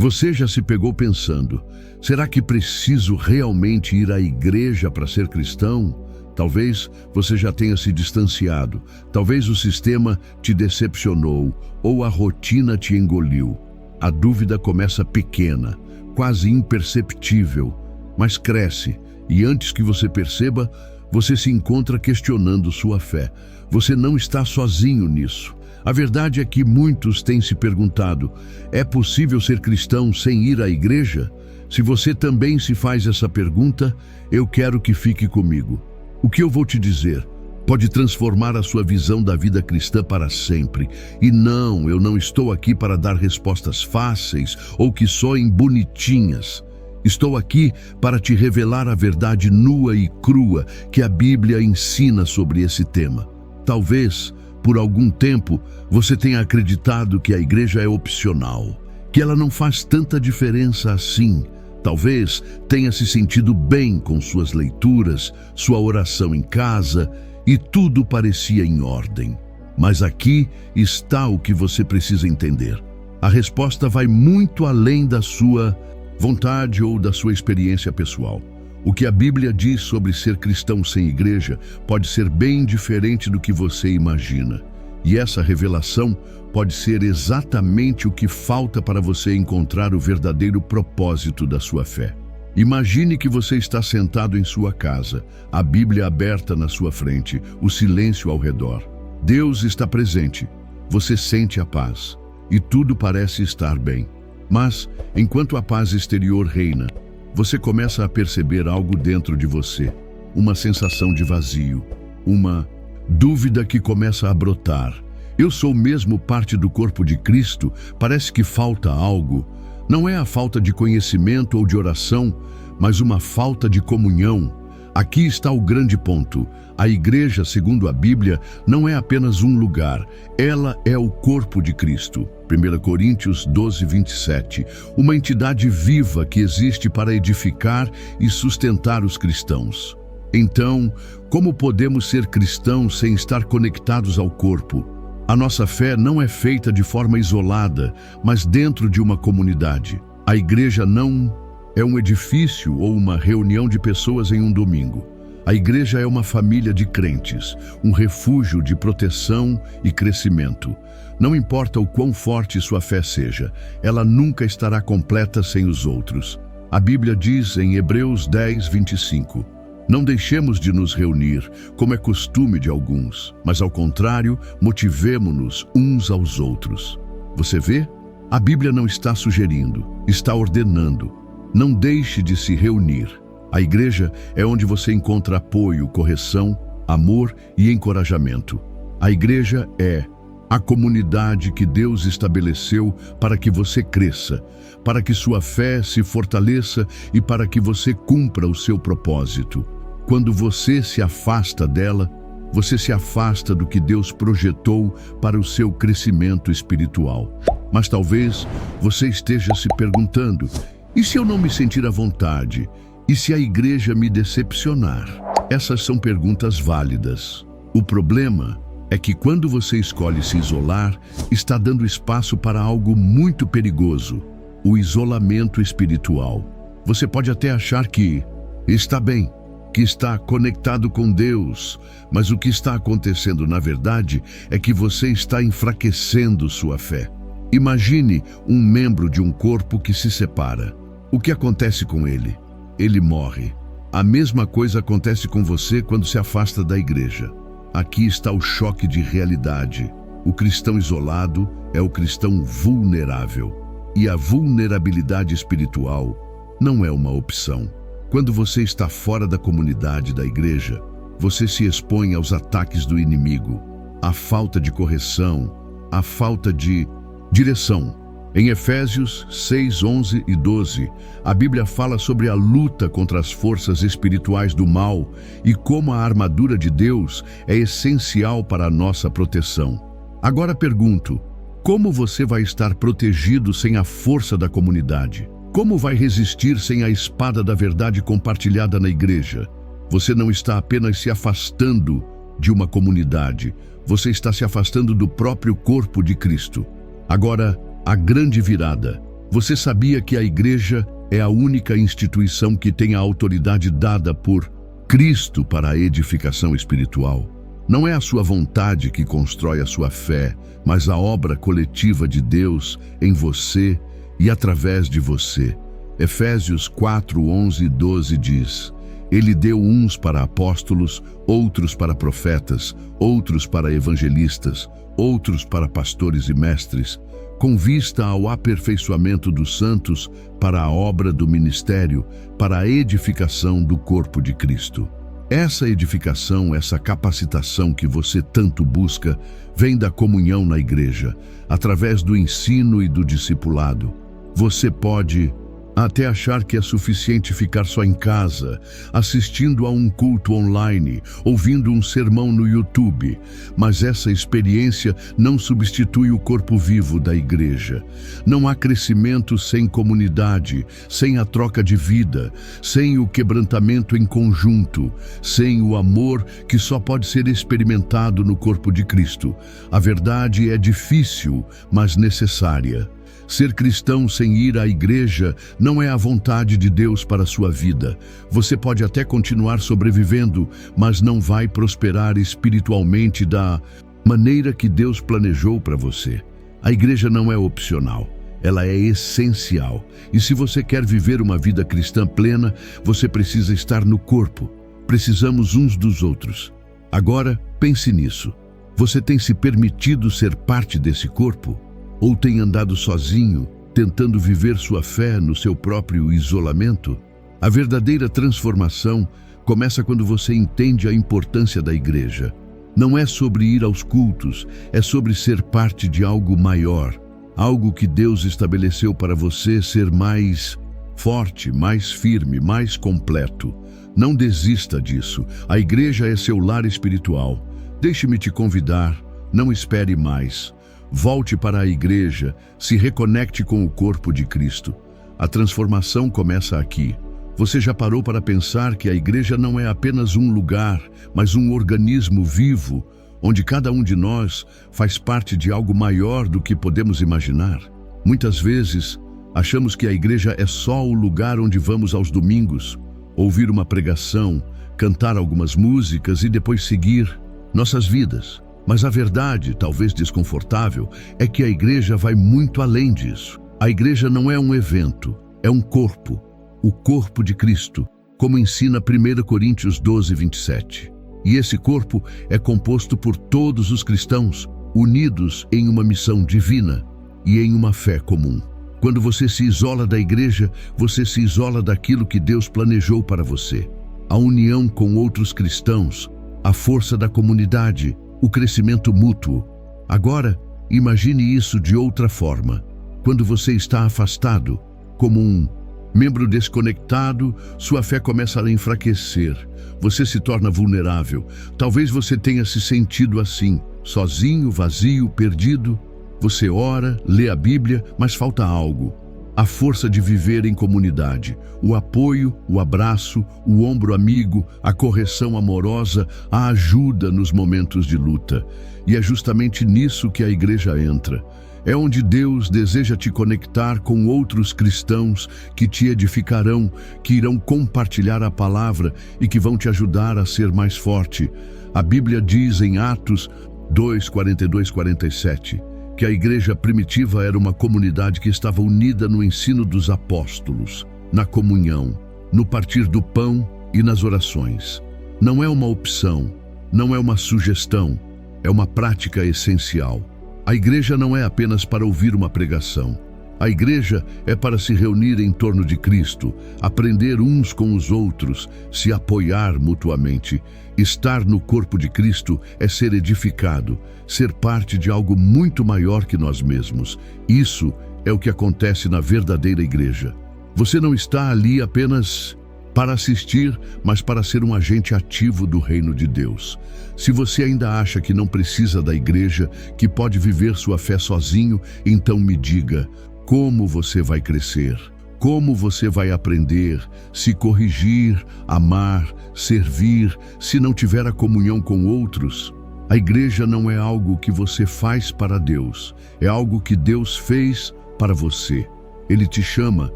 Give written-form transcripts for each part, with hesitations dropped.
Você já se pegou pensando, será que preciso realmente ir à igreja para ser cristão? Talvez você já tenha se distanciado, talvez o sistema te decepcionou ou a rotina te engoliu. A dúvida começa pequena, quase imperceptível, mas cresce e antes que você perceba, você se encontra questionando sua fé. Você não está sozinho nisso. A verdade é que muitos têm se perguntado, é possível ser cristão sem ir à igreja? Se você também se faz essa pergunta, eu quero que fique comigo. O que eu vou te dizer pode transformar a sua visão da vida cristã para sempre. E não, eu não estou aqui para dar respostas fáceis ou que soem bonitinhas. Estou aqui para te revelar a verdade nua e crua que a Bíblia ensina sobre esse tema. Talvez, por algum tempo, você tenha acreditado que a igreja é opcional, que ela não faz tanta diferença assim. Talvez tenha se sentido bem com suas leituras, sua oração em casa e tudo parecia em ordem. Mas aqui está o que você precisa entender. A resposta vai muito além da sua vontade ou da sua experiência pessoal. O que a Bíblia diz sobre ser cristão sem igreja pode ser bem diferente do que você imagina. E essa revelação pode ser exatamente o que falta para você encontrar o verdadeiro propósito da sua fé. Imagine que você está sentado em sua casa, a Bíblia aberta na sua frente, o silêncio ao redor. Deus está presente, você sente a paz e tudo parece estar bem. Mas, enquanto a paz exterior reina, você começa a perceber algo dentro de você, uma sensação de vazio, uma dúvida que começa a brotar. Eu sou mesmo parte do corpo de Cristo? Parece que falta algo. Não é a falta de conhecimento ou de oração, mas uma falta de comunhão. Aqui está o grande ponto. A igreja, segundo a Bíblia, não é apenas um lugar. Ela é o corpo de Cristo. 1 Coríntios 12, 27. Uma entidade viva que existe para edificar e sustentar os cristãos. Então, como podemos ser cristãos sem estar conectados ao corpo? A nossa fé não é feita de forma isolada, mas dentro de uma comunidade. A igreja não é um edifício ou uma reunião de pessoas em um domingo. A igreja é uma família de crentes, um refúgio de proteção e crescimento. Não importa o quão forte sua fé seja, ela nunca estará completa sem os outros. A Bíblia diz em Hebreus 10, 25, não deixemos de nos reunir, como é costume de alguns, mas ao contrário, motivemo-nos uns aos outros. Você vê? A Bíblia não está sugerindo, está ordenando. Não deixe de se reunir. A igreja é onde você encontra apoio, correção, amor e encorajamento. A igreja é a comunidade que Deus estabeleceu para que você cresça, para que sua fé se fortaleça e para que você cumpra o seu propósito. Quando você se afasta dela, você se afasta do que Deus projetou para o seu crescimento espiritual. Mas talvez você esteja se perguntando, e se eu não me sentir à vontade? E se a igreja me decepcionar? Essas são perguntas válidas. O problema é que quando você escolhe se isolar, está dando espaço para algo muito perigoso, o isolamento espiritual. Você pode até achar que está bem, que está conectado com Deus, mas o que está acontecendo na verdade é que você está enfraquecendo sua fé. Imagine um membro de um corpo que se separa. O que acontece com ele? Ele morre. A mesma coisa acontece com você quando se afasta da igreja. Aqui está o choque de realidade. O cristão isolado é o cristão vulnerável. E a vulnerabilidade espiritual não é uma opção. Quando você está fora da comunidade da igreja, você se expõe aos ataques do inimigo, à falta de correção, à falta de direção. Em Efésios 6, 11 e 12, a Bíblia fala sobre a luta contra as forças espirituais do mal e como a armadura de Deus é essencial para a nossa proteção. Agora pergunto, como você vai estar protegido sem a força da comunidade? Como vai resistir sem a espada da verdade compartilhada na igreja? Você não está apenas se afastando de uma comunidade, você está se afastando do próprio corpo de Cristo. Agora, a grande virada. Você sabia que a igreja é a única instituição que tem a autoridade dada por Cristo para a edificação espiritual? Não é a sua vontade que constrói a sua fé, mas a obra coletiva de Deus em você e através de você. Efésios 4, 11 e 12 diz: Ele deu uns para apóstolos, outros para profetas, outros para evangelistas, outros para pastores e mestres, com vista ao aperfeiçoamento dos santos para a obra do ministério, para a edificação do corpo de Cristo. Essa edificação, essa capacitação que você tanto busca, vem da comunhão na igreja, através do ensino e do discipulado. Você pode até achar que é suficiente ficar só em casa, assistindo a um culto online, ouvindo um sermão no YouTube, mas essa experiência não substitui o corpo vivo da igreja. Não há crescimento sem comunidade, sem a troca de vida, sem o quebrantamento em conjunto, sem o amor que só pode ser experimentado no corpo de Cristo. A verdade é difícil, mas necessária. Ser cristão sem ir à igreja não é a vontade de Deus para a sua vida. Você pode até continuar sobrevivendo, mas não vai prosperar espiritualmente da maneira que Deus planejou para você. A igreja não é opcional, ela é essencial. E se você quer viver uma vida cristã plena, você precisa estar no corpo. Precisamos uns dos outros. Agora, pense nisso. Você tem se permitido ser parte desse corpo? Ou tem andado sozinho, tentando viver sua fé no seu próprio isolamento? A verdadeira transformação começa quando você entende a importância da igreja. Não é sobre ir aos cultos, é sobre ser parte de algo maior, algo que Deus estabeleceu para você ser mais forte, mais firme, mais completo. Não desista disso. A igreja é seu lar espiritual. Deixe-me te convidar, não espere mais. Volte para a igreja, se reconecte com o corpo de Cristo. A transformação começa aqui. Você já parou para pensar que a igreja não é apenas um lugar, mas um organismo vivo, onde cada um de nós faz parte de algo maior do que podemos imaginar? Muitas vezes, achamos que a igreja é só o lugar onde vamos aos domingos, ouvir uma pregação, cantar algumas músicas e depois seguir nossas vidas. Mas a verdade, talvez desconfortável, é que a igreja vai muito além disso. A igreja não é um evento, é um corpo, o corpo de Cristo, como ensina 1 Coríntios 12, 27. E esse corpo é composto por todos os cristãos, unidos em uma missão divina e em uma fé comum. Quando você se isola da igreja, você se isola daquilo que Deus planejou para você. A união com outros cristãos, a força da comunidade, o crescimento mútuo. Agora, imagine isso de outra forma. Quando você está afastado, como um membro desconectado, sua fé começa a enfraquecer. Você se torna vulnerável. Talvez você tenha se sentido assim, sozinho, vazio, perdido. Você ora, lê a Bíblia, mas falta algo. A força de viver em comunidade, o apoio, o abraço, o ombro amigo, a correção amorosa, a ajuda nos momentos de luta. E é justamente nisso que a igreja entra. É onde Deus deseja te conectar com outros cristãos que te edificarão, que irão compartilhar a palavra e que vão te ajudar a ser mais forte. A Bíblia diz em Atos 2, 42, 47... que a igreja primitiva era uma comunidade que estava unida no ensino dos apóstolos, na comunhão, no partir do pão e nas orações. Não é uma opção, não é uma sugestão, é uma prática essencial. A igreja não é apenas para ouvir uma pregação. A igreja é para se reunir em torno de Cristo, aprender uns com os outros, se apoiar mutuamente. Estar no corpo de Cristo é ser edificado, ser parte de algo muito maior que nós mesmos. Isso é o que acontece na verdadeira igreja. Você não está ali apenas para assistir, mas para ser um agente ativo do reino de Deus. Se você ainda acha que não precisa da igreja, que pode viver sua fé sozinho, então me diga: como você vai crescer? Como você vai aprender, se corrigir, amar, servir, se não tiver a comunhão com outros? A igreja não é algo que você faz para Deus, é algo que Deus fez para você. Ele te chama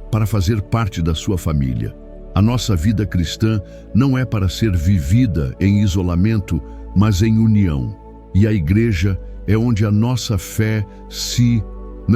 para fazer parte da sua família. A nossa vida cristã não é para ser vivida em isolamento, mas em união. E a igreja é onde a nossa fé se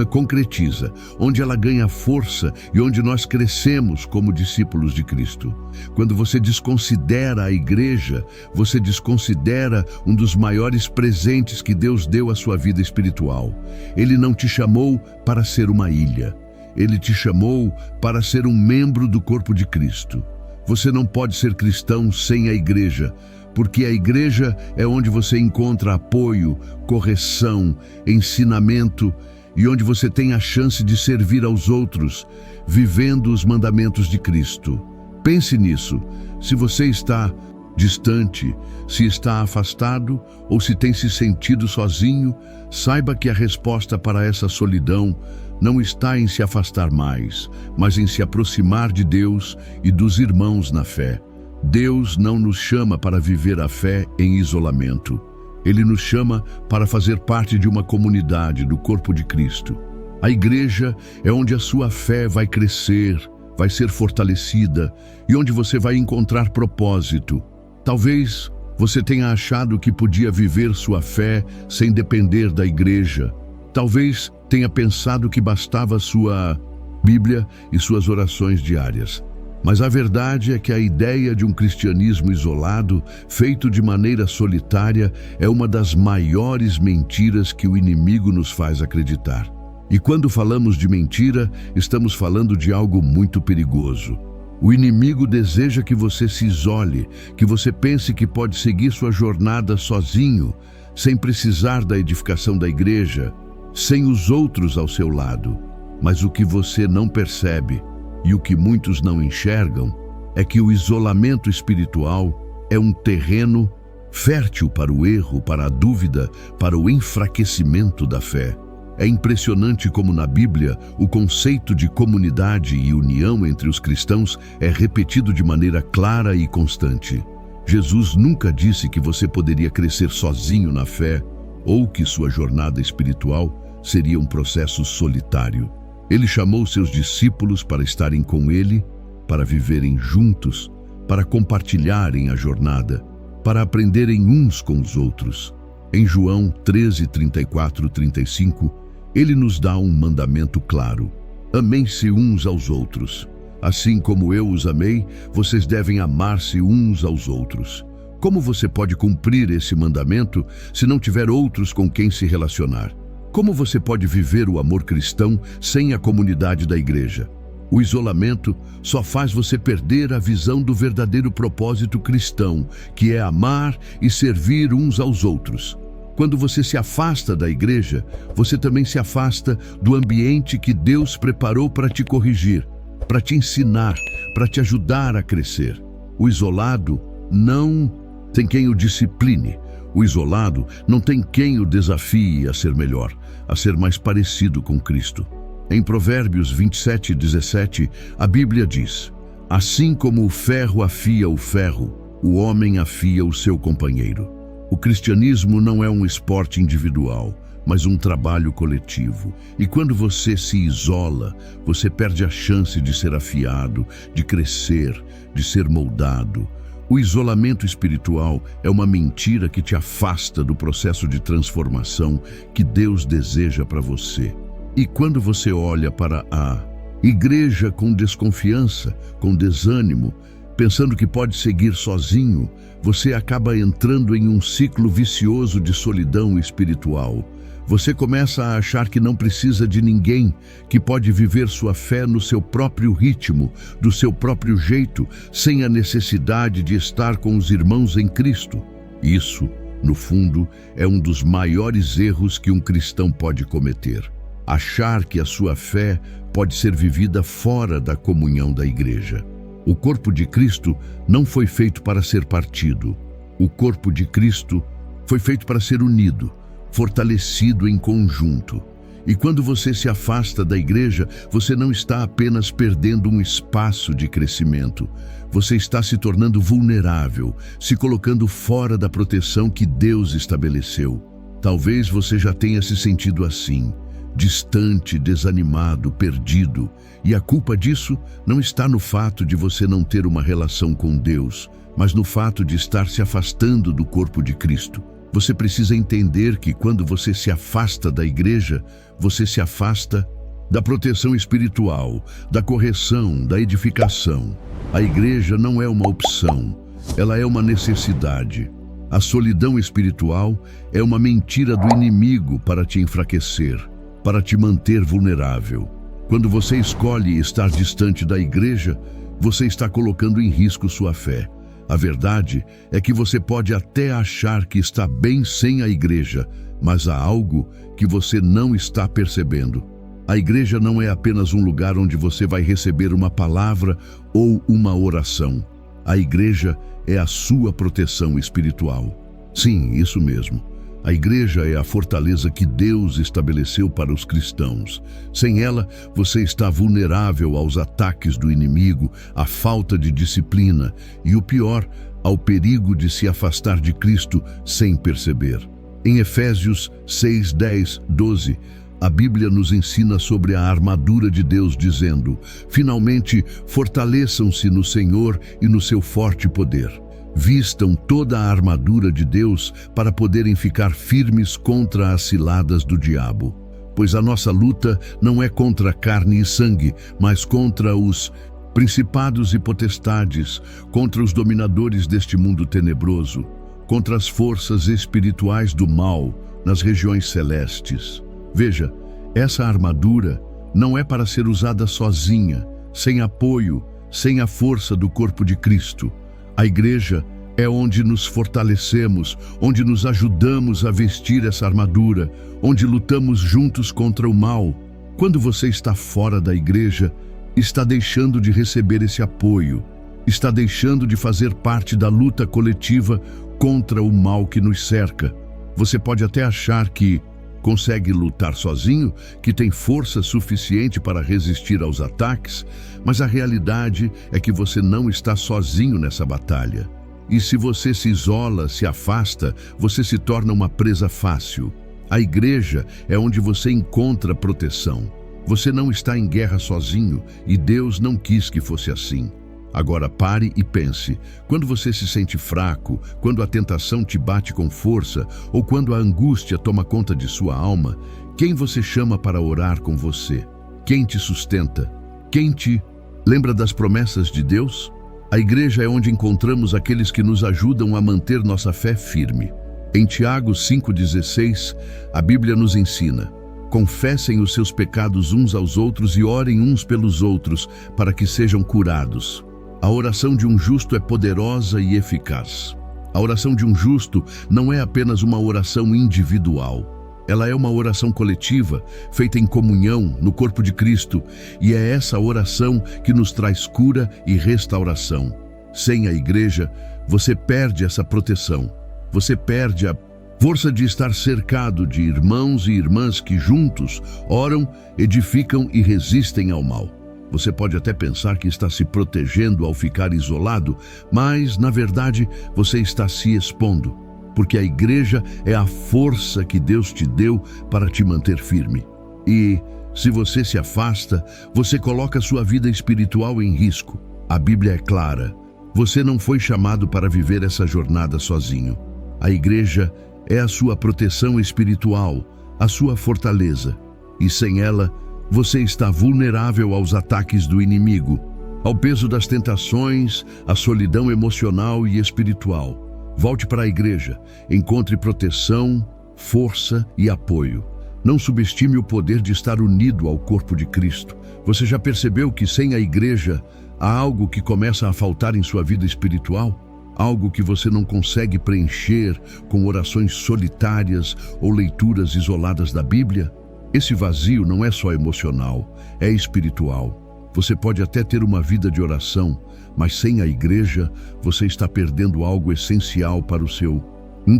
concretiza, onde ela ganha força e onde nós crescemos como discípulos de Cristo. Quando você desconsidera a igreja, você desconsidera um dos maiores presentes que Deus deu à sua vida espiritual. Ele não te chamou para ser uma ilha. Ele te chamou para ser um membro do corpo de Cristo. Você não pode ser cristão sem a igreja, porque a igreja é onde você encontra apoio, correção, ensinamento e onde você tem a chance de servir aos outros, vivendo os mandamentos de Cristo. Pense nisso. Se você está distante, se está afastado ou se tem se sentido sozinho, saiba que a resposta para essa solidão não está em se afastar mais, mas em se aproximar de Deus e dos irmãos na fé. Deus não nos chama para viver a fé em isolamento. Ele nos chama para fazer parte de uma comunidade do corpo de Cristo. A igreja é onde a sua fé vai crescer, vai ser fortalecida e onde você vai encontrar propósito. Talvez você tenha achado que podia viver sua fé sem depender da igreja. Talvez tenha pensado que bastava sua Bíblia e suas orações diárias. Mas a verdade é que a ideia de um cristianismo isolado, feito de maneira solitária, é uma das maiores mentiras que o inimigo nos faz acreditar. E quando falamos de mentira, estamos falando de algo muito perigoso. O inimigo deseja que você se isole, que você pense que pode seguir sua jornada sozinho, sem precisar da edificação da igreja, sem os outros ao seu lado. Mas o que você não percebe, e o que muitos não enxergam, é que o isolamento espiritual é um terreno fértil para o erro, para a dúvida, para o enfraquecimento da fé. É impressionante como na Bíblia o conceito de comunidade e união entre os cristãos é repetido de maneira clara e constante. Jesus nunca disse que você poderia crescer sozinho na fé ou que sua jornada espiritual seria um processo solitário. Ele chamou seus discípulos para estarem com ele, para viverem juntos, para compartilharem a jornada, para aprenderem uns com os outros. Em João 13, 34, 35, ele nos dá um mandamento claro: amem-se uns aos outros. Assim como eu os amei, vocês devem amar-se uns aos outros. Como você pode cumprir esse mandamento se não tiver outros com quem se relacionar? Como você pode viver o amor cristão sem a comunidade da igreja? O isolamento só faz você perder a visão do verdadeiro propósito cristão, que é amar e servir uns aos outros. Quando você se afasta da igreja, você também se afasta do ambiente que Deus preparou para te corrigir, para te ensinar, para te ajudar a crescer. O isolado não tem quem o discipline. O isolado não tem quem o desafie a ser melhor, a ser mais parecido com Cristo. Em Provérbios 27, 17, a Bíblia diz: assim como o ferro afia o ferro, o homem afia o seu companheiro. O cristianismo não é um esporte individual, mas um trabalho coletivo. E quando você se isola, você perde a chance de ser afiado, de crescer, de ser moldado. O isolamento espiritual é uma mentira que te afasta do processo de transformação que Deus deseja para você. E quando você olha para a igreja com desconfiança, com desânimo, pensando que pode seguir sozinho, você acaba entrando em um ciclo vicioso de solidão espiritual. Você começa a achar que não precisa de ninguém, que pode viver sua fé no seu próprio ritmo, do seu próprio jeito, sem a necessidade de estar com os irmãos em Cristo. Isso, no fundo, é um dos maiores erros que um cristão pode cometer. Achar que a sua fé pode ser vivida fora da comunhão da igreja. O corpo de Cristo não foi feito para ser partido. O corpo de Cristo foi feito para ser unido, fortalecido em conjunto. E quando você se afasta da igreja, você não está apenas perdendo um espaço de crescimento. Você está se tornando vulnerável, se colocando fora da proteção que Deus estabeleceu. Talvez você já tenha se sentido assim, distante, desanimado, perdido. E a culpa disso não está no fato de você não ter uma relação com Deus, mas no fato de estar se afastando do corpo de Cristo. Você precisa entender que quando você se afasta da igreja, você se afasta da proteção espiritual, da correção, da edificação. A igreja não é uma opção, ela é uma necessidade. A solidão espiritual é uma mentira do inimigo para te enfraquecer, para te manter vulnerável. Quando você escolhe estar distante da igreja, você está colocando em risco sua fé. A verdade é que você pode até achar que está bem sem a igreja, mas há algo que você não está percebendo. A igreja não é apenas um lugar onde você vai receber uma palavra ou uma oração. A igreja é a sua proteção espiritual. Sim, isso mesmo. A igreja é a fortaleza que Deus estabeleceu para os cristãos. Sem ela, você está vulnerável aos ataques do inimigo, à falta de disciplina e, o pior, ao perigo de se afastar de Cristo sem perceber. Em Efésios 6, 10, 12, a Bíblia nos ensina sobre a armadura de Deus, dizendo: finalmente, fortaleçam-se no Senhor e no seu forte poder. Vistam toda a armadura de Deus para poderem ficar firmes contra as ciladas do diabo. Pois a nossa luta não é contra carne e sangue, mas contra os principados e potestades, contra os dominadores deste mundo tenebroso, contra as forças espirituais do mal nas regiões celestes. Veja, essa armadura não é para ser usada sozinha, sem apoio, sem a força do corpo de Cristo. A igreja é onde nos fortalecemos, onde nos ajudamos a vestir essa armadura, onde lutamos juntos contra o mal. Quando você está fora da igreja, está deixando de receber esse apoio, está deixando de fazer parte da luta coletiva contra o mal que nos cerca. Você pode até achar que consegue lutar sozinho, que tem força suficiente para resistir aos ataques, mas a realidade é que você não está sozinho nessa batalha. E se você se isola, se afasta, você se torna uma presa fácil. A igreja é onde você encontra proteção. Você não está em guerra sozinho e Deus não quis que fosse assim. Agora pare e pense, quando você se sente fraco, quando a tentação te bate com força ou quando a angústia toma conta de sua alma, quem você chama para orar com você? Quem te sustenta? Quem te lembra das promessas de Deus? A igreja é onde encontramos aqueles que nos ajudam a manter nossa fé firme. Em Tiago 5,16, a Bíblia nos ensina: confessem os seus pecados uns aos outros e orem uns pelos outros para que sejam curados. A oração de um justo é poderosa e eficaz. A oração de um justo não é apenas uma oração individual. Ela é uma oração coletiva, feita em comunhão no corpo de Cristo, e é essa oração que nos traz cura e restauração. Sem a igreja, você perde essa proteção. Você perde a força de estar cercado de irmãos e irmãs que juntos oram, edificam e resistem ao mal. Você pode até pensar que está se protegendo ao ficar isolado, mas, na verdade, você está se expondo, porque a igreja é a força que Deus te deu para te manter firme. E, se você se afasta, você coloca sua vida espiritual em risco. A Bíblia é clara: você não foi chamado para viver essa jornada sozinho. A igreja é a sua proteção espiritual, a sua fortaleza. E sem ela, você está vulnerável aos ataques do inimigo, ao peso das tentações, à solidão emocional e espiritual. Volte para a igreja, encontre proteção, força e apoio. Não subestime o poder de estar unido ao corpo de Cristo. Você já percebeu que sem a igreja há algo que começa a faltar em sua vida espiritual? Algo que você não consegue preencher com orações solitárias ou leituras isoladas da Bíblia? Esse vazio não é só emocional, é espiritual. Você pode até ter uma vida de oração, mas sem a igreja, você está perdendo algo essencial para o seu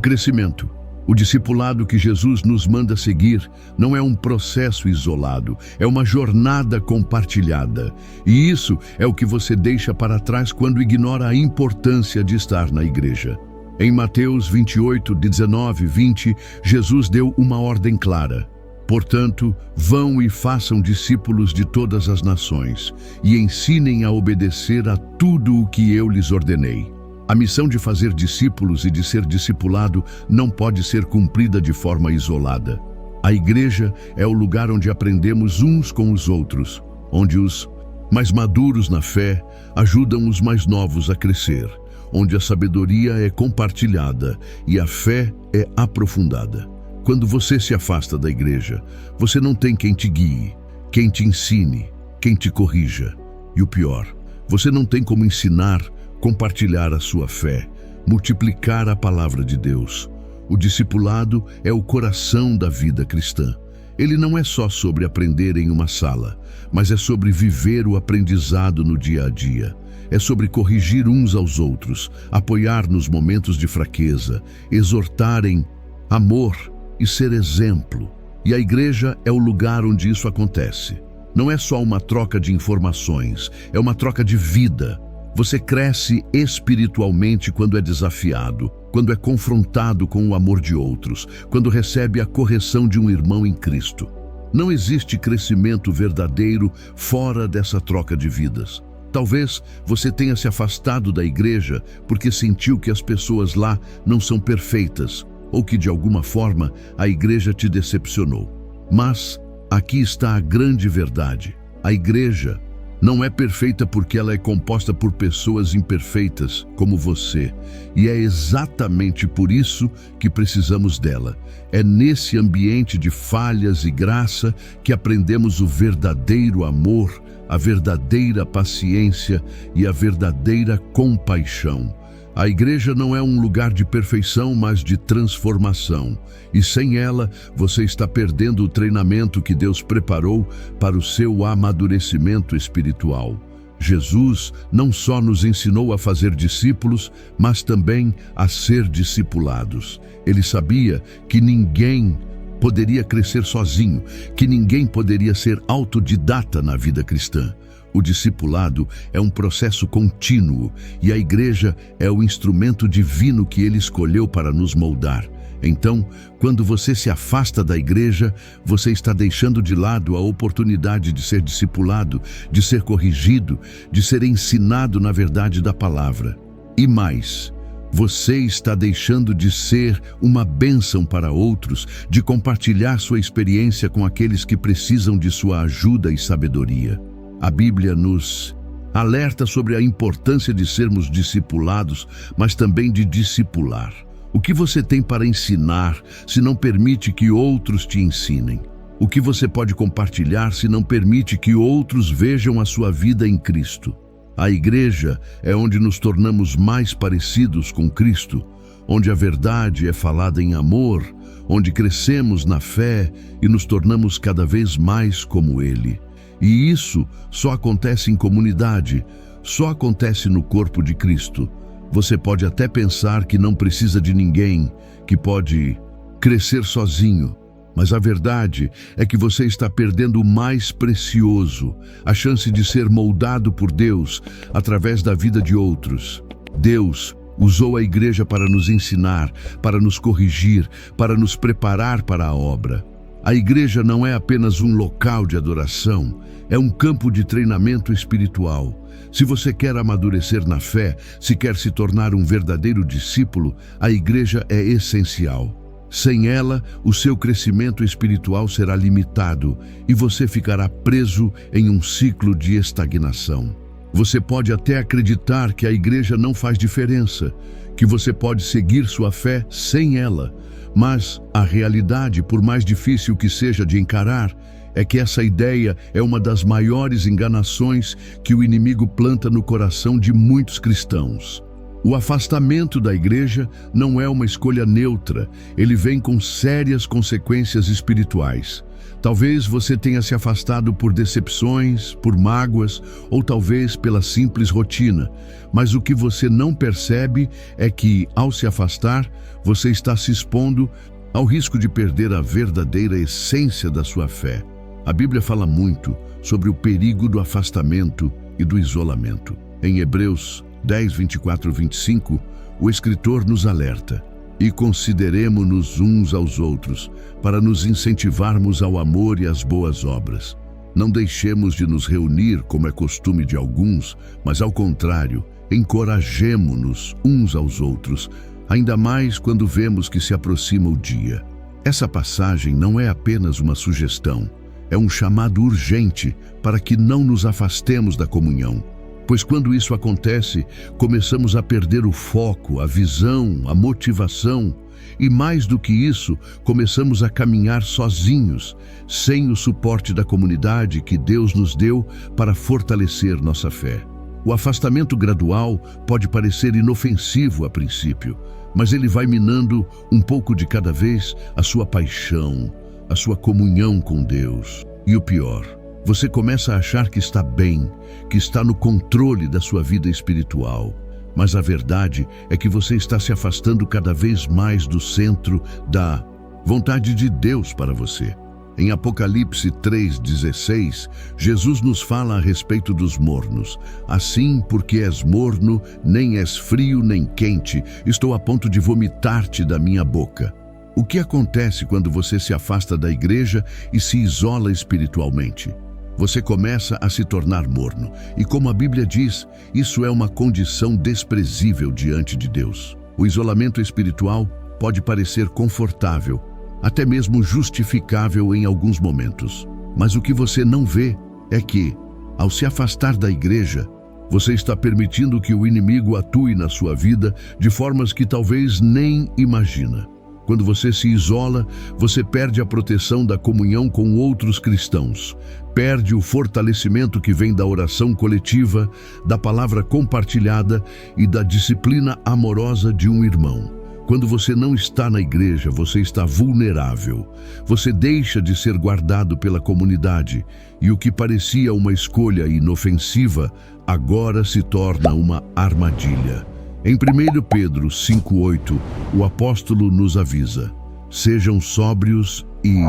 crescimento. O discipulado que Jesus nos manda seguir não é um processo isolado, é uma jornada compartilhada. E isso é o que você deixa para trás quando ignora a importância de estar na igreja. Em Mateus 28, 19, 20, Jesus deu uma ordem clara: Portanto, vão e façam discípulos de todas as nações e ensinem a obedecer a tudo o que eu lhes ordenei. A missão de fazer discípulos e de ser discipulado não pode ser cumprida de forma isolada. A igreja é o lugar onde aprendemos uns com os outros, onde os mais maduros na fé ajudam os mais novos a crescer, onde a sabedoria é compartilhada e a fé é aprofundada. Quando você se afasta da igreja, você não tem quem te guie, quem te ensine, quem te corrija. E o pior, você não tem como ensinar, compartilhar a sua fé, multiplicar a palavra de Deus. O discipulado é o coração da vida cristã. Ele não é só sobre aprender em uma sala, mas é sobre viver o aprendizado no dia a dia. É sobre corrigir uns aos outros, apoiar nos momentos de fraqueza, exortar em amor e ser exemplo. E a igreja é o lugar onde isso acontece. Não é só uma troca de informações, é uma troca de vida. Você cresce espiritualmente quando é desafiado, quando é confrontado com o amor de outros, quando recebe a correção de um irmão em Cristo. Não existe crescimento verdadeiro fora dessa troca de vidas. Talvez você tenha se afastado da igreja porque sentiu que as pessoas lá não são perfeitas, ou que de alguma forma a igreja te decepcionou. Mas aqui está a grande verdade. A igreja não é perfeita porque ela é composta por pessoas imperfeitas, como você. E é exatamente por isso que precisamos dela. É nesse ambiente de falhas e graça que aprendemos o verdadeiro amor, a verdadeira paciência e a verdadeira compaixão. A igreja não é um lugar de perfeição, mas de transformação. E sem ela, você está perdendo o treinamento que Deus preparou para o seu amadurecimento espiritual. Jesus não só nos ensinou a fazer discípulos, mas também a ser discipulados. Ele sabia que ninguém poderia crescer sozinho, que ninguém poderia ser autodidata na vida cristã. O discipulado é um processo contínuo e a igreja é o instrumento divino que ele escolheu para nos moldar. Então, quando você se afasta da igreja, você está deixando de lado a oportunidade de ser discipulado, de ser corrigido, de ser ensinado na verdade da palavra. E mais, você está deixando de ser uma bênção para outros, de compartilhar sua experiência com aqueles que precisam de sua ajuda e sabedoria. A Bíblia nos alerta sobre a importância de sermos discipulados, mas também de discipular. O que você tem para ensinar se não permite que outros te ensinem? O que você pode compartilhar se não permite que outros vejam a sua vida em Cristo? A igreja é onde nos tornamos mais parecidos com Cristo, onde a verdade é falada em amor, onde crescemos na fé e nos tornamos cada vez mais como Ele. E isso só acontece em comunidade, só acontece no corpo de Cristo. Você pode até pensar que não precisa de ninguém, que pode crescer sozinho, mas a verdade é que você está perdendo o mais precioso, a chance de ser moldado por Deus através da vida de outros. Deus usou a igreja para nos ensinar, para nos corrigir, para nos preparar para a obra. A igreja não é apenas um local de adoração, é um campo de treinamento espiritual. Se você quer amadurecer na fé, se quer se tornar um verdadeiro discípulo, a igreja é essencial. Sem ela, o seu crescimento espiritual será limitado e você ficará preso em um ciclo de estagnação. Você pode até acreditar que a igreja não faz diferença, que você pode seguir sua fé sem ela, mas a realidade, por mais difícil que seja de encarar, é que essa ideia é uma das maiores enganações que o inimigo planta no coração de muitos cristãos. O afastamento da igreja não é uma escolha neutra, ele vem com sérias consequências espirituais. Talvez você tenha se afastado por decepções, por mágoas ou talvez pela simples rotina, mas o que você não percebe é que, ao se afastar, você está se expondo ao risco de perder a verdadeira essência da sua fé. A Bíblia fala muito sobre o perigo do afastamento e do isolamento. Em Hebreus 10, 24 e 25, o escritor nos alerta: e consideremo-nos uns aos outros, para nos incentivarmos ao amor e às boas obras. Não deixemos de nos reunir, como é costume de alguns, mas ao contrário, encorajemo-nos uns aos outros, ainda mais quando vemos que se aproxima o dia. Essa passagem não é apenas uma sugestão, é um chamado urgente para que não nos afastemos da comunhão. Pois quando isso acontece, começamos a perder o foco, a visão, a motivação e, mais do que isso, começamos a caminhar sozinhos, sem o suporte da comunidade que Deus nos deu para fortalecer nossa fé. O afastamento gradual pode parecer inofensivo a princípio, mas ele vai minando um pouco de cada vez a sua paixão, a sua comunhão com Deus. E o pior, você começa a achar que está bem, que está no controle da sua vida espiritual. Mas a verdade é que você está se afastando cada vez mais do centro da vontade de Deus para você. Em Apocalipse 3,16, Jesus nos fala a respeito dos mornos. Assim, porque és morno, nem és frio nem quente, estou a ponto de vomitar-te da minha boca. O que acontece quando você se afasta da igreja e se isola espiritualmente? Você começa a se tornar morno, e como a Bíblia diz, isso é uma condição desprezível diante de Deus. O isolamento espiritual pode parecer confortável, até mesmo justificável em alguns momentos. Mas o que você não vê é que, ao se afastar da igreja, você está permitindo que o inimigo atue na sua vida de formas que talvez nem imagina. Quando você se isola, você perde a proteção da comunhão com outros cristãos, perde o fortalecimento que vem da oração coletiva, da palavra compartilhada e da disciplina amorosa de um irmão. Quando você não está na igreja, você está vulnerável. Você deixa de ser guardado pela comunidade e o que parecia uma escolha inofensiva, agora se torna uma armadilha. Em 1 Pedro 5,8, o apóstolo nos avisa: sejam sóbrios e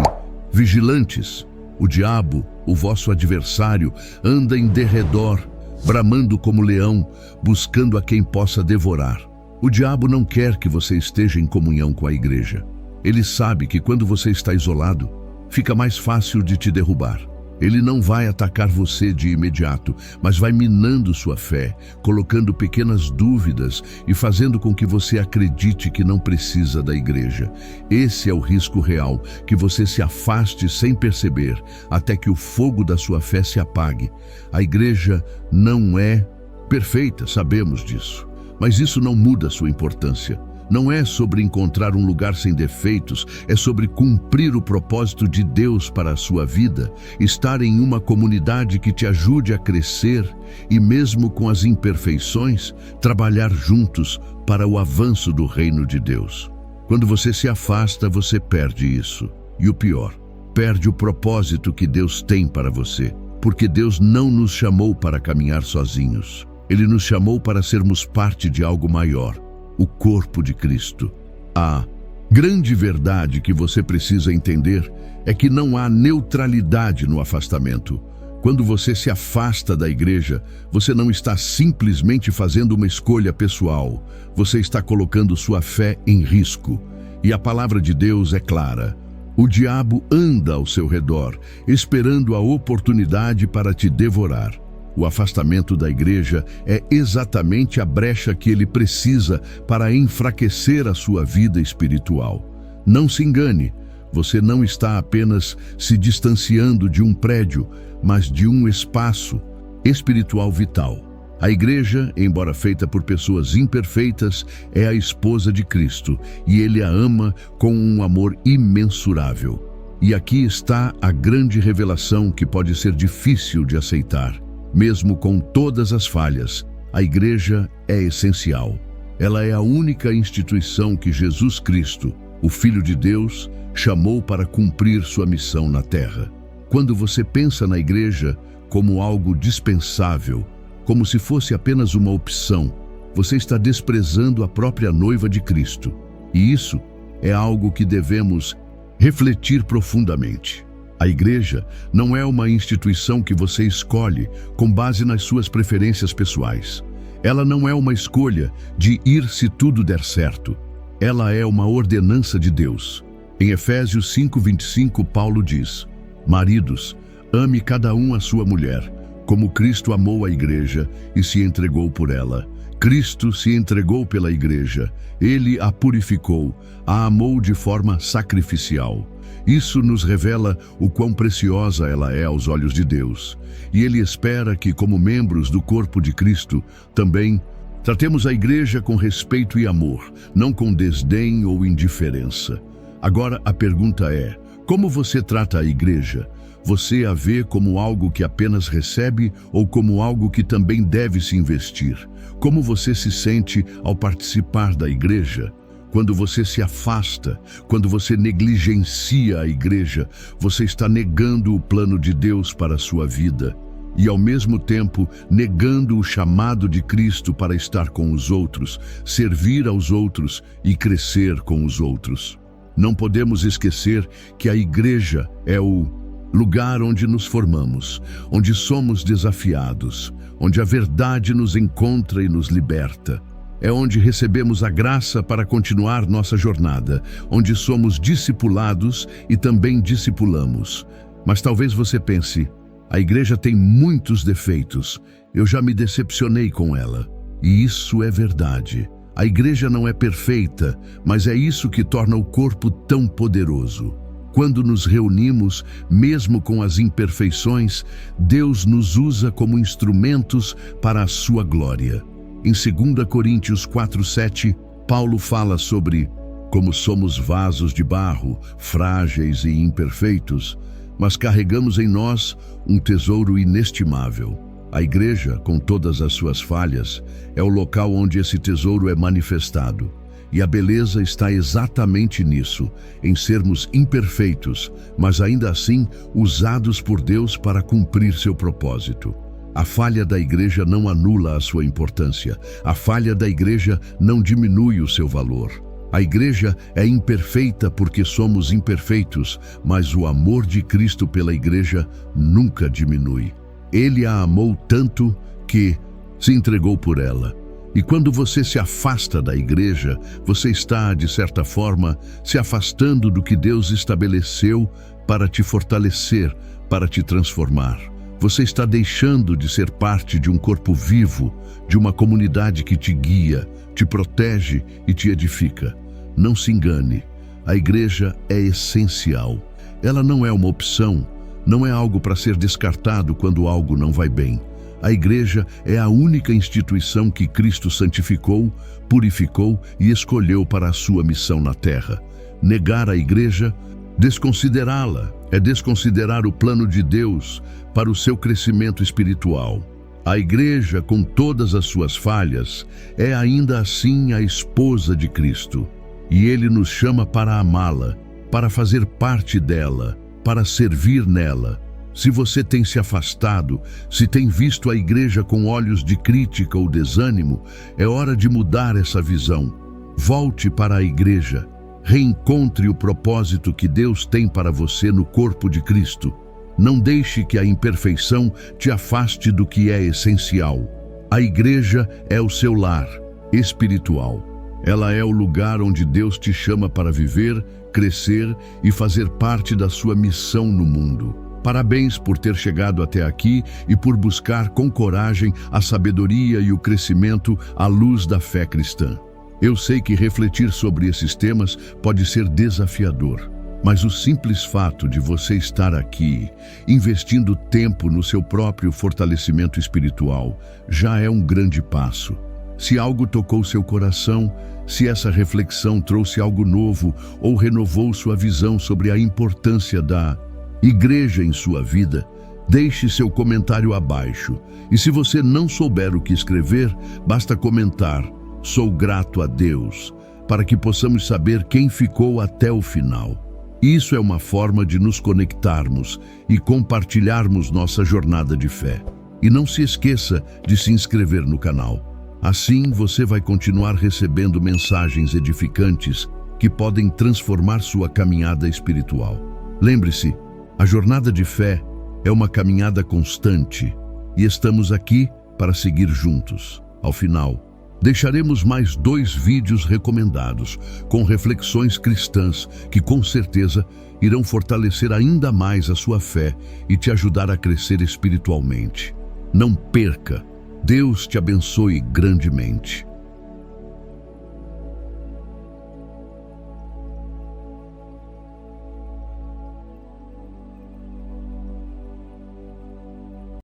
vigilantes. O diabo, o vosso adversário, anda em derredor, bramando como leão, buscando a quem possa devorar. O diabo não quer que você esteja em comunhão com a igreja. Ele sabe que quando você está isolado, fica mais fácil de te derrubar. Ele não vai atacar você de imediato, mas vai minando sua fé, colocando pequenas dúvidas e fazendo com que você acredite que não precisa da igreja. Esse é o risco real, que você se afaste sem perceber, até que o fogo da sua fé se apague. A igreja não é perfeita, sabemos disso, mas isso não muda sua importância. Não é sobre encontrar um lugar sem defeitos, é sobre cumprir o propósito de Deus para a sua vida, estar em uma comunidade que te ajude a crescer e, mesmo com as imperfeições, trabalhar juntos para o avanço do reino de Deus. Quando você se afasta, você perde isso. E o pior, perde o propósito que Deus tem para você, porque Deus não nos chamou para caminhar sozinhos. Ele nos chamou para sermos parte de algo maior, o corpo de Cristo. A grande verdade que você precisa entender é que não há neutralidade no afastamento. Quando você se afasta da igreja, você não está simplesmente fazendo uma escolha pessoal, você está colocando sua fé em risco. E a palavra de Deus é clara: o diabo anda ao seu redor, esperando a oportunidade para te devorar. O afastamento da igreja é exatamente a brecha que ele precisa para enfraquecer a sua vida espiritual. Não se engane, você não está apenas se distanciando de um prédio, mas de um espaço espiritual vital. A igreja, embora feita por pessoas imperfeitas, é a esposa de Cristo e ele a ama com um amor imensurável. E aqui está a grande revelação que pode ser difícil de aceitar. Mesmo com todas as falhas, a igreja é essencial. Ela é a única instituição que Jesus Cristo, o Filho de Deus, chamou para cumprir sua missão na terra. Quando você pensa na igreja como algo dispensável, como se fosse apenas uma opção, você está desprezando a própria noiva de Cristo. E isso é algo que devemos refletir profundamente. A igreja não é uma instituição que você escolhe com base nas suas preferências pessoais. Ela não é uma escolha de ir se tudo der certo. ela é uma ordenança de Deus. Em Efésios 5:25, Paulo diz: Maridos, ame cada um a sua mulher, como Cristo amou a igreja e se entregou por ela. Cristo se entregou pela igreja, ele a purificou, a amou de forma sacrificial. Isso nos revela o quão preciosa ela é aos olhos de Deus. E ele espera que, como membros do corpo de Cristo, também tratemos a igreja com respeito e amor, não com desdém ou indiferença. Agora a pergunta é: como você trata a igreja? Você a vê como algo que apenas recebe ou como algo que também deve se investir? Como você se sente ao participar da igreja? Quando você se afasta, quando você negligencia a igreja, você está negando o plano de Deus para a sua vida e, ao mesmo tempo, negando o chamado de Cristo para estar com os outros, servir aos outros e crescer com os outros. Não podemos esquecer que a igreja é o lugar onde nos formamos, onde somos desafiados, onde a verdade nos encontra e nos liberta. É onde recebemos a graça para continuar nossa jornada, onde somos discipulados e também discipulamos. Mas talvez você pense: a igreja tem muitos defeitos, eu já me decepcionei com ela. E isso é verdade. A igreja não é perfeita, mas é isso que torna o corpo tão poderoso. Quando nos reunimos, mesmo com as imperfeições, Deus nos usa como instrumentos para a sua glória. Em 2 Coríntios 4:7, Paulo fala sobre como somos vasos de barro, frágeis e imperfeitos, mas carregamos em nós um tesouro inestimável. A igreja, com todas as suas falhas, é o local onde esse tesouro é manifestado. E a beleza está exatamente nisso, em sermos imperfeitos, mas ainda assim usados por Deus para cumprir seu propósito. A falha da igreja não anula a sua importância. A falha da igreja não diminui o seu valor. A igreja é imperfeita porque somos imperfeitos, mas o amor de Cristo pela igreja nunca diminui. Ele a amou tanto que se entregou por ela. E quando você se afasta da igreja, você está, de certa forma, se afastando do que Deus estabeleceu para te fortalecer, para te transformar. Você está deixando de ser parte de um corpo vivo, de uma comunidade que te guia, te protege e te edifica. Não se engane, a igreja é essencial. Ela não é uma opção, não é algo para ser descartado quando algo não vai bem. A igreja é a única instituição que Cristo santificou, purificou e escolheu para a sua missão na terra. Negar a igreja, desconsiderá-la, é desconsiderar o plano de Deus para o seu crescimento espiritual. A igreja, com todas as suas falhas, é ainda assim a esposa de Cristo. E Ele nos chama para amá-la, para fazer parte dela, para servir nela. Se você tem se afastado, se tem visto a igreja com olhos de crítica ou desânimo, é hora de mudar essa visão. Volte para a igreja. Reencontre o propósito que Deus tem para você no corpo de Cristo. Não deixe que a imperfeição te afaste do que é essencial. A igreja é o seu lar espiritual. Ela é o lugar onde Deus te chama para viver, crescer e fazer parte da sua missão no mundo. Parabéns por ter chegado até aqui e por buscar com coragem a sabedoria e o crescimento à luz da fé cristã. Eu sei que refletir sobre esses temas pode ser desafiador, mas o simples fato de você estar aqui, investindo tempo no seu próprio fortalecimento espiritual, já é um grande passo. Se algo tocou seu coração, se essa reflexão trouxe algo novo ou renovou sua visão sobre a importância da igreja em sua vida, deixe seu comentário abaixo. E se você não souber o que escrever, basta comentar: "Sou grato a Deus", para que possamos saber quem ficou até o final. Isso é uma forma de nos conectarmos e compartilharmos nossa jornada de fé. E não se esqueça de se inscrever no canal. Assim você vai continuar recebendo mensagens edificantes que podem transformar sua caminhada espiritual. Lembre-se, a jornada de fé é uma caminhada constante e estamos aqui para seguir juntos. Ao final, Deixaremos mais 2 vídeos recomendados, com reflexões cristãs que com certeza irão fortalecer ainda mais a sua fé e te ajudar a crescer espiritualmente. Não perca! Deus te abençoe grandemente.